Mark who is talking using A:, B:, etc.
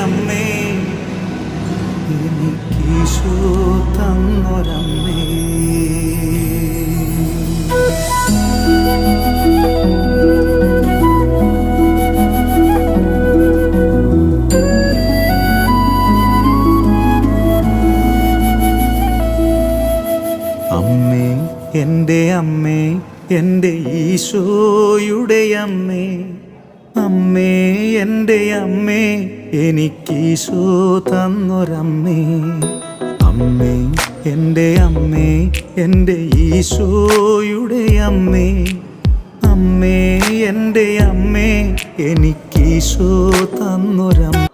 A: അമ്മേ, എനിക്കീശോ തന്നൊരമ്മേ. അമ്മേ, എൻ്റെ അമ്മേ, എൻ്റെ ഈശോയുടെ അമ്മേ, അമ്മേ എൻ്റെ അമ്മേ, എനിക്കീശോ തന്നൊരമ്മേ. അമ്മേ, എൻ്റെ അമ്മേ, എൻ്റെ ഈശോയുടെ അമ്മേ, അമ്മേ എൻ്റെ അമ്മേ, എനിക്കീശോ തന്നൊരമ്മേ.